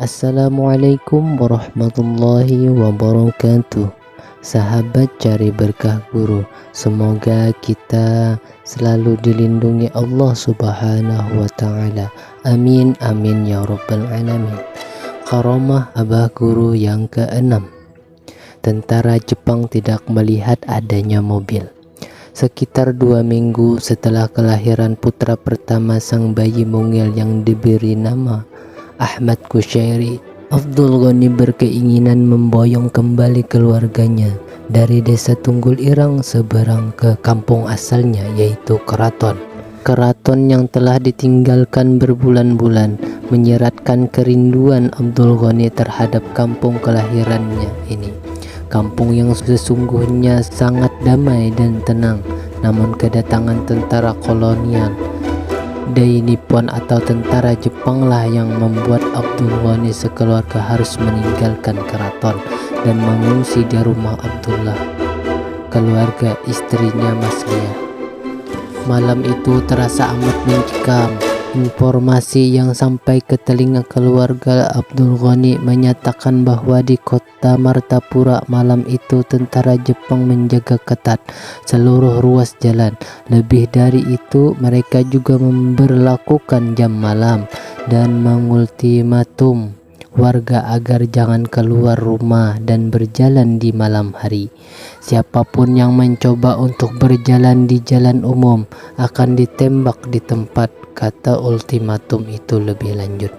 Assalamualaikum warahmatullahi wabarakatuh. Sahabat cari berkah guru, semoga kita selalu dilindungi Allah Subhanahu wa Ta'ala. Amin amin ya rabbal alamin. Karamah abah guru yang ke-6. Tentara Jepang tidak melihat adanya mobil. Sekitar 2 minggu setelah kelahiran putra pertama sang bayi mungil yang diberi nama Ahmad Kushairi, Abdul Ghani berkeinginan memboyong kembali keluarganya dari desa Tunggul Irang seberang ke kampung asalnya, yaitu Keraton. Keraton yang telah ditinggalkan berbulan-bulan menyeratkan kerinduan Abdul Ghani terhadap kampung kelahirannya ini. Kampung yang sesungguhnya sangat damai dan tenang, namun kedatangan tentara kolonial Dai Nippon atau tentara Jepang lah yang membuat Abdul Ghani sekeluarga harus meninggalkan keraton dan mengungsi di rumah Abdullah, keluarga istrinya Masliah. Malam itu terasa amat mencekam. Informasi yang sampai ke telinga keluarga Abdul Ghani menyatakan bahwa di kota Martapura malam itu tentara Jepang menjaga ketat seluruh ruas jalan. Lebih dari itu, mereka juga memberlakukan jam malam dan mengultimatum warga agar jangan keluar rumah dan berjalan di malam hari. Siapapun yang mencoba untuk berjalan di jalan umum akan ditembak di tempat, kata ultimatum itu lebih lanjut.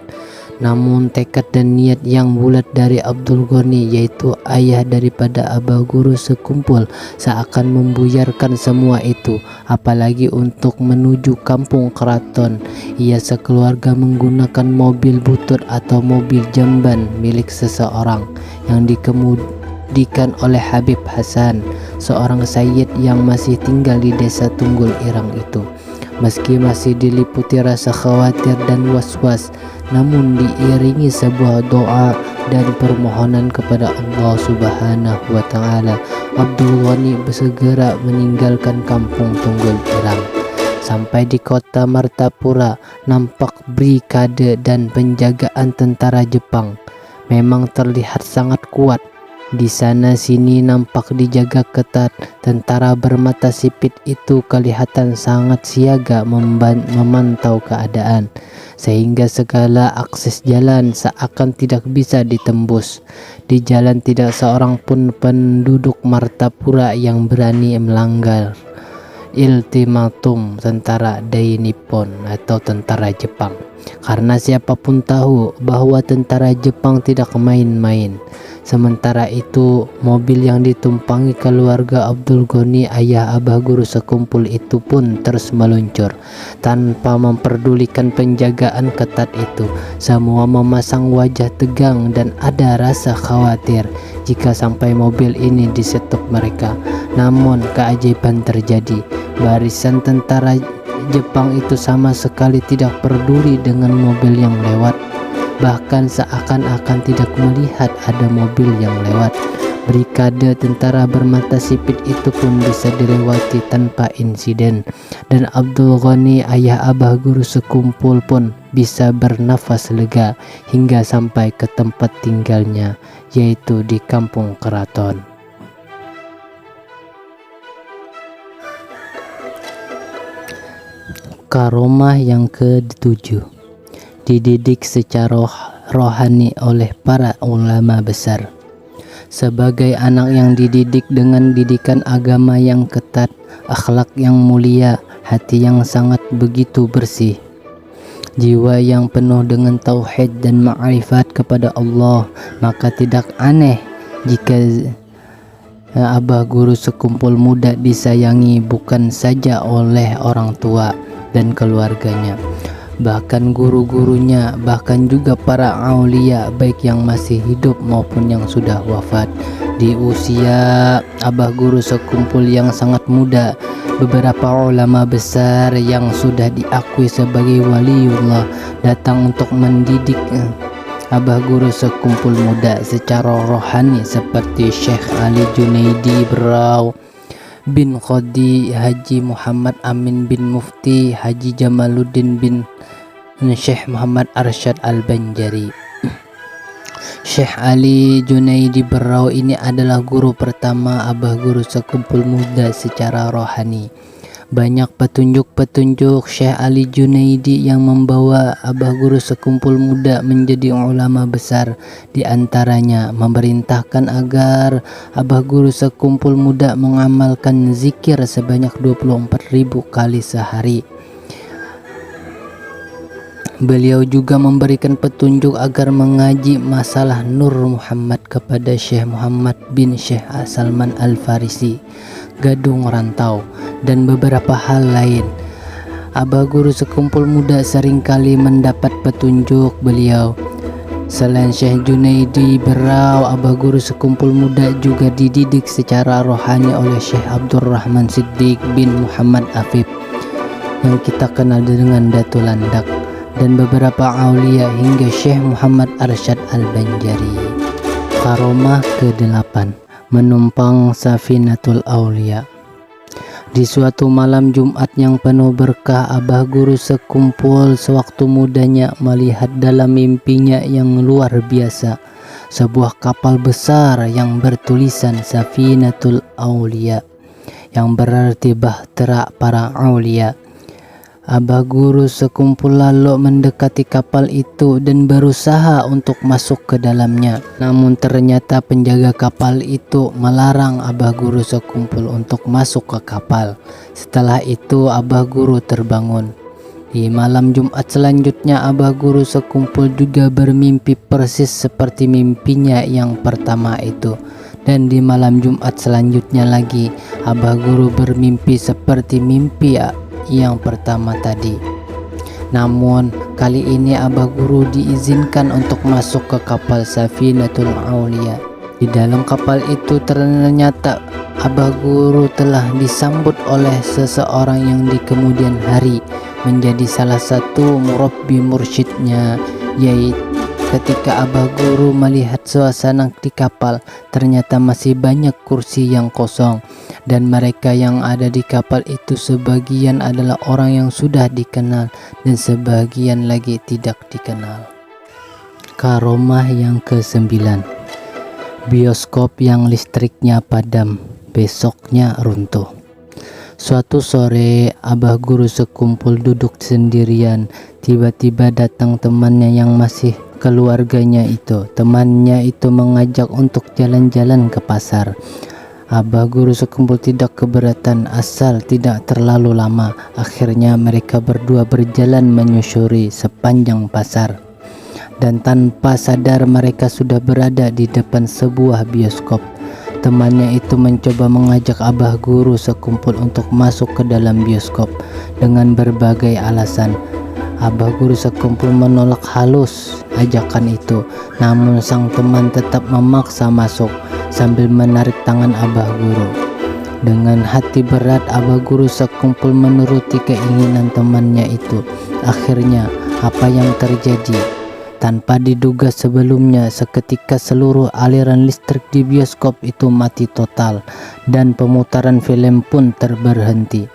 Namun tekad dan niat yang bulat dari Abdul Ghani, yaitu ayah daripada abah guru sekumpul, seakan membuyarkan semua itu. Apalagi untuk menuju kampung keraton, ia sekeluarga menggunakan mobil butut atau mobil jamban milik seseorang yang dikemudikan oleh Habib Hasan, seorang sayyid yang masih tinggal di desa Tunggul Irang itu. Meski masih diliputi rasa khawatir dan was-was, namun diiringi sebuah doa dan permohonan kepada Allah Subhanahu wa Ta'ala, Abdul Ghani segera meninggalkan kampung Tunggul Irang. Sampai di kota Martapura, nampak brigade dan penjagaan tentara Jepang memang terlihat sangat kuat. Di sana sini nampak dijaga ketat. Tentara bermata sipit itu kelihatan sangat siaga memantau keadaan, sehingga segala akses jalan seakan tidak bisa ditembus. Di jalan tidak seorang pun penduduk Martapura yang berani melanggar ultimatum tentara Dai Nippon atau tentara Jepang, karena siapapun tahu bahwa tentara Jepang tidak main-main. Sementara itu, mobil yang ditumpangi keluarga Abdul Ghani, ayah abah guru sekumpul itu pun terus meluncur tanpa memperdulikan penjagaan ketat itu. Semua memasang wajah tegang dan ada rasa khawatir jika sampai mobil ini disetop mereka. Namun keajaiban terjadi. Barisan tentara Jepang itu sama sekali tidak peduli dengan mobil yang lewat. Bahkan seakan-akan tidak melihat ada mobil yang lewat. Brigade tentara bermata sipit itu pun bisa dilewati tanpa insiden, dan Abdul Ghani, ayah abah guru sekumpul pun bisa bernafas lega hingga sampai ke tempat tinggalnya, yaitu di kampung keraton. Karomah yang ke-7, dididik secara rohani oleh para ulama besar. Sebagai anak yang dididik dengan didikan agama yang ketat, akhlak yang mulia, hati yang sangat begitu bersih, jiwa yang penuh dengan tauhid dan ma'rifat kepada Allah, maka tidak aneh jika abah guru sekumpul muda disayangi bukan saja oleh orang tua dan keluarganya, bahkan guru-gurunya, bahkan juga para aulia, baik yang masih hidup maupun yang sudah wafat. Di usia abah guru sekumpul yang sangat muda, beberapa ulama besar yang sudah diakui sebagai waliullah datang untuk mendidik abah guru sekumpul muda secara rohani, seperti Syekh Ali Junaidi Berau bin Khodi, Haji Muhammad Amin bin Mufti, Haji Jamaluddin bin Syekh Muhammad Arsyad Al-Banjari. Syekh Ali Junaidi Berau ini adalah guru pertama Abah Guru sekumpul muda secara rohani. Banyak petunjuk-petunjuk Syekh Ali Junaidi yang membawa Abah Guru sekumpul muda menjadi ulama besar. Di antaranya memerintahkan agar Abah Guru sekumpul muda mengamalkan zikir sebanyak 24.000 kali sehari. Beliau juga memberikan petunjuk agar mengaji masalah Nur Muhammad kepada Syekh Muhammad bin Syekh Salman Al-Farisi, Gadung Rantau, dan beberapa hal lain. Abah Guru sekumpul muda seringkali mendapat petunjuk beliau. Selain Syekh Junaidi Berau, Abah Guru sekumpul muda juga dididik secara rohani oleh Syekh Abdurrahman Siddiq bin Muhammad Afif yang kita kenal dengan Datul Landak, dan beberapa aulia hingga Syekh Muhammad Arsyad Al-Banjari. Karomah ke-8, menumpang Safinatul Aulia. Di suatu malam Jumat yang penuh berkah, Abah Guru sekumpul sewaktu mudanya melihat dalam mimpinya yang luar biasa sebuah kapal besar yang bertulisan Safinatul Aulia, yang berarti bahtera para aulia. Abah Guru sekumpul lalu mendekati kapal itu dan berusaha untuk masuk ke dalamnya. Namun ternyata penjaga kapal itu melarang Abah Guru sekumpul untuk masuk ke kapal. Setelah itu Abah Guru terbangun. Di malam Jumat selanjutnya Abah Guru sekumpul juga bermimpi persis seperti mimpinya yang pertama itu. Dan di malam Jumat selanjutnya lagi Abah Guru bermimpi seperti mimpi yang pertama tadi. Namun kali ini Abah Guru diizinkan untuk masuk ke kapal Safinatul Aulia. Di dalam kapal itu ternyata Abah Guru telah disambut oleh seseorang yang di kemudian hari menjadi salah satu murabbi mursyidnya, yaitu ketika Abah Guru melihat suasana di kapal, ternyata masih banyak kursi yang kosong, dan mereka yang ada di kapal itu sebagian adalah orang yang sudah dikenal dan sebagian lagi tidak dikenal. Karomah yang ke-9, bioskop yang listriknya padam, besoknya runtuh. Suatu sore Abah Guru sekumpul duduk sendirian. Tiba-tiba datang temannya yang masih keluarganya itu. Temannya itu mengajak untuk jalan-jalan ke pasar. Abah Guru sekumpul tidak keberatan asal tidak terlalu lama. Akhirnya mereka berdua berjalan menyusuri sepanjang pasar. Dan tanpa sadar mereka sudah berada di depan sebuah bioskop. Temannya itu mencoba mengajak Abah Guru sekumpul untuk masuk ke dalam bioskop dengan berbagai alasan. Abah Guru sekumpul menolak halus ajakan itu, namun sang teman tetap memaksa masuk sambil menarik tangan Abah Guru. Dengan hati berat Abah Guru sekumpul menuruti keinginan temannya itu. Akhirnya apa yang terjadi? Tanpa diduga sebelumnya, seketika seluruh aliran listrik di bioskop itu mati total dan pemutaran film pun terberhenti.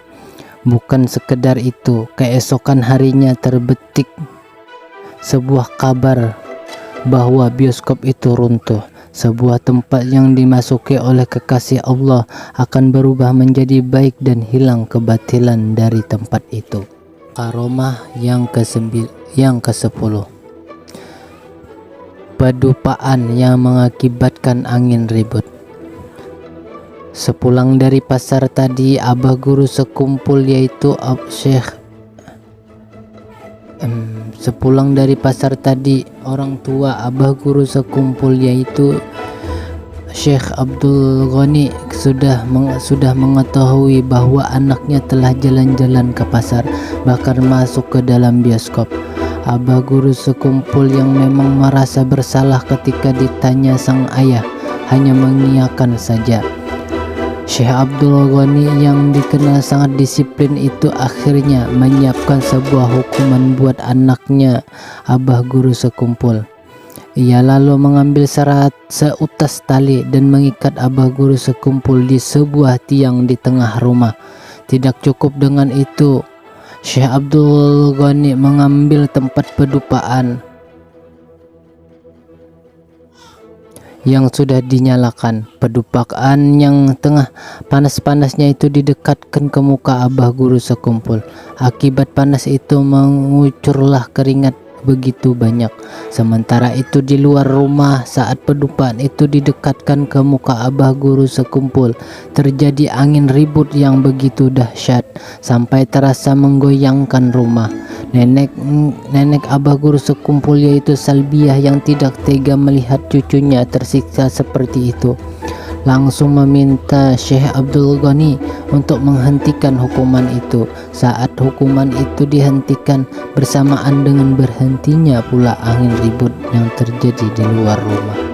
Bukan sekedar itu, keesokan harinya terbetik sebuah kabar bahwa bioskop itu runtuh. Sebuah tempat yang dimasuki oleh kekasih Allah akan berubah menjadi baik dan hilang kebatilan dari tempat itu. Karomah yang ke-10, pedupaan yang mengakibatkan angin ribut. Sepulang dari pasar tadi, Abah Guru sekumpul yaitu sepulang dari pasar tadi, orang tua Abah Guru sekumpul yaitu Syekh Abdul Ghani sudah mengetahui bahwa anaknya telah jalan-jalan ke pasar, bahkan masuk ke dalam bioskop. Abah Guru sekumpul yang memang merasa bersalah ketika ditanya sang ayah hanya mengiyakan saja. Syekh Abdul Ghani yang dikenal sangat disiplin itu akhirnya menyiapkan sebuah hukuman buat anaknya Abah Guru sekumpul. Ia lalu mengambil seutas tali dan mengikat Abah Guru sekumpul di sebuah tiang di tengah rumah. Tidak cukup dengan itu, Syekh Abdul Ghani mengambil tempat pedupaan yang sudah dinyalakan. Pedupakan yang tengah panas-panasnya itu didekatkan ke muka abah guru sekumpul. Akibat panas itu mengucurlah keringat begitu banyak. Sementara itu di luar rumah, saat pedupakan itu didekatkan ke muka abah guru sekumpul, terjadi angin ribut yang begitu dahsyat sampai terasa menggoyangkan rumah. Nenek abah guru sekumpul, yaitu Salbiah, yang tidak tega melihat cucunya tersiksa seperti itu, langsung meminta Syekh Abdul Ghani untuk menghentikan hukuman itu. Saat hukuman itu dihentikan, bersamaan dengan berhentinya pula angin ribut yang terjadi di luar rumah.